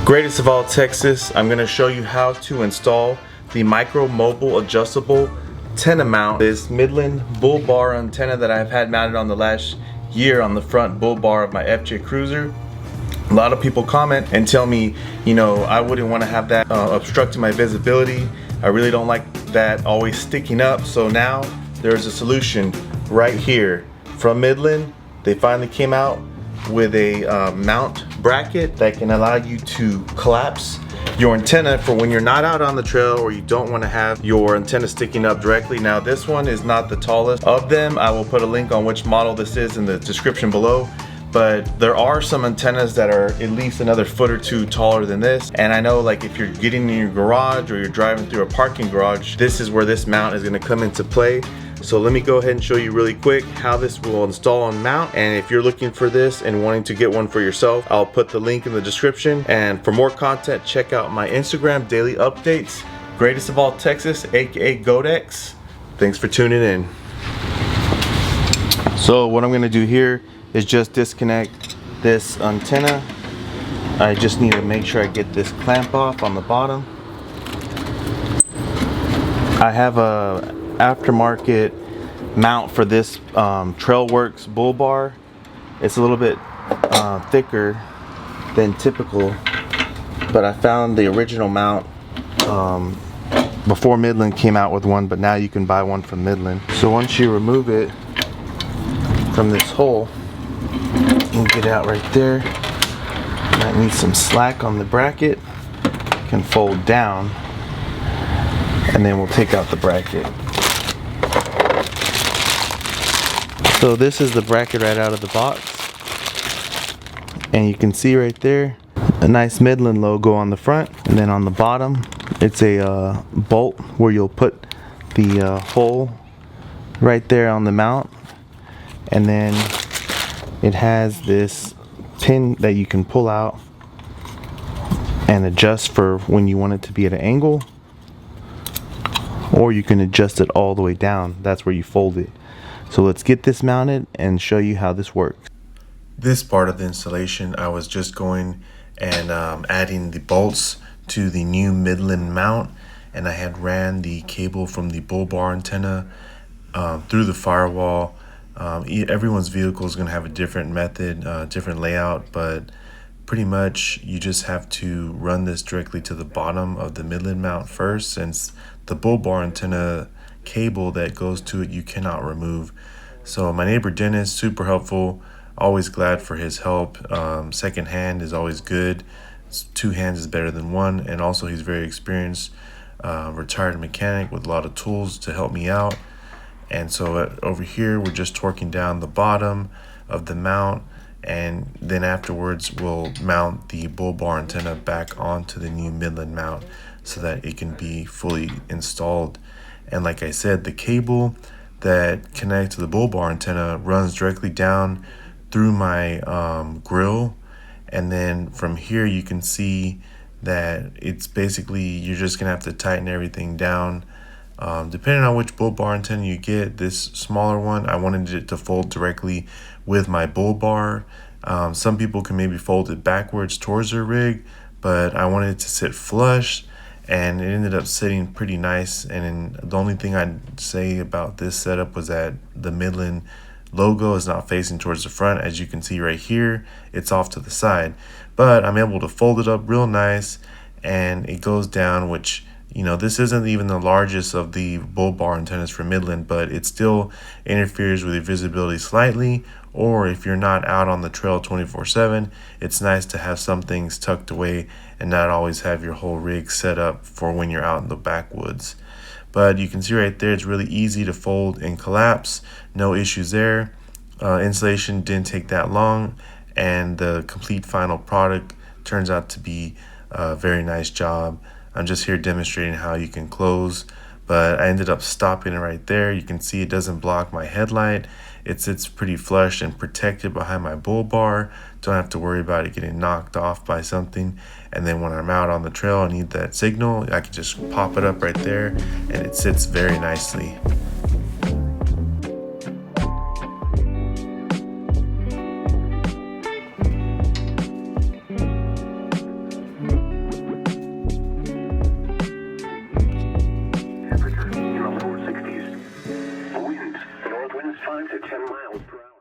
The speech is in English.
Greatest of all Texas, I'm going to show you how to install the micro mobile adjustable antenna mount. This Midland bull bar antenna that I've had mounted on the last year on the front bull bar of my FJ Cruiser. A lot of people comment and tell me, you know, I wouldn't want to have that obstructing my visibility. I really don't like that always sticking up. So now there's a solution right here from Midland. They finally came out with a mount bracket that can allow you to collapse your antenna for when you're not out on the trail or you don't want to have your antenna sticking up directly. Now this one is not the tallest of them. I will put a link on which model this is in the description below. But there are some antennas that are at least another foot or two taller than this. And I know, like, if you're getting in your garage or you're driving through a parking garage, this is where this mount is going to come into play. So let me go ahead and show you really quick how this will install and mount. And if you're looking for this and wanting to get one for yourself, I'll put the link in the description. And for more content, check out my Instagram daily updates. Greatest of all Texas, aka GOATX. Thanks for tuning in. So what I'm going to do here is just disconnect this antenna. I just need to make sure I get this clamp off on the bottom. I have a aftermarket mount for this Trailworks bull bar. It's a little bit thicker than typical, but I found the original mount before Midland came out with one, but now you can buy one from Midland. So once you remove it from this hole, you can get it out right there. Might need some slack on the bracket. Can fold down, and then we'll take out the bracket. So this is the bracket right out of the box, and you can see right there a nice Midland logo on the front, and then on the bottom it's a bolt where you'll put the hole right there on the mount, and then it has this pin that you can pull out and adjust for when you want it to be at an angle, or you can adjust it all the way down. That's where you fold it. So let's get this mounted and show you how this works. This part of the installation, I was just going and adding the bolts to the new Midland mount, and I had ran the cable from the bull bar antenna through the firewall. Everyone's vehicle is going to have a different method, different layout, but pretty much you just have to run this directly to the bottom of the Midland mount first, since the bull bar antenna cable that goes to it you cannot remove. So my neighbor Dennis, super helpful, always glad for his help. Second hand is always good. Two hands is better than one, and also he's very experienced, retired mechanic with a lot of tools to help me out. And so over here we're just torquing down the bottom of the mount, and then afterwards we'll mount the bull bar antenna back onto the new Midland mount so that it can be fully installed. And like I said, the cable that connects to the bull bar antenna runs directly down through my grill, and then from here you can see that it's basically, you're just gonna have to tighten everything down. Depending on which bull bar antenna you get, this smaller one, I wanted it to fold directly with my bull bar. Some people can maybe fold it backwards towards their rig, but I wanted it to sit flush, and it ended up sitting pretty nice. And the only thing I'd say about this setup was that the Midland logo is not facing towards the front. As you can see right here, it's off to the side, but I'm able to fold it up real nice, and it goes down, which, you know, this isn't even the largest of the bull bar antennas for Midland, but it still interferes with your visibility slightly. Or if you're not out on the trail 24/7, it's nice to have some things tucked away and not always have your whole rig set up for when you're out in the backwoods. But you can see right there, it's really easy to fold and collapse. No issues there. Installation didn't take that long, and the complete final product turns out to be a very nice job. I'm just here demonstrating how you can close, but I ended up stopping it right there. You can see it doesn't block my headlight. It sits pretty flush and protected behind my bull bar. Don't have to worry about it getting knocked off by something. And then when I'm out on the trail and need that signal, I can just pop it up right there, and it sits very nicely. 5 to 10 miles per hour.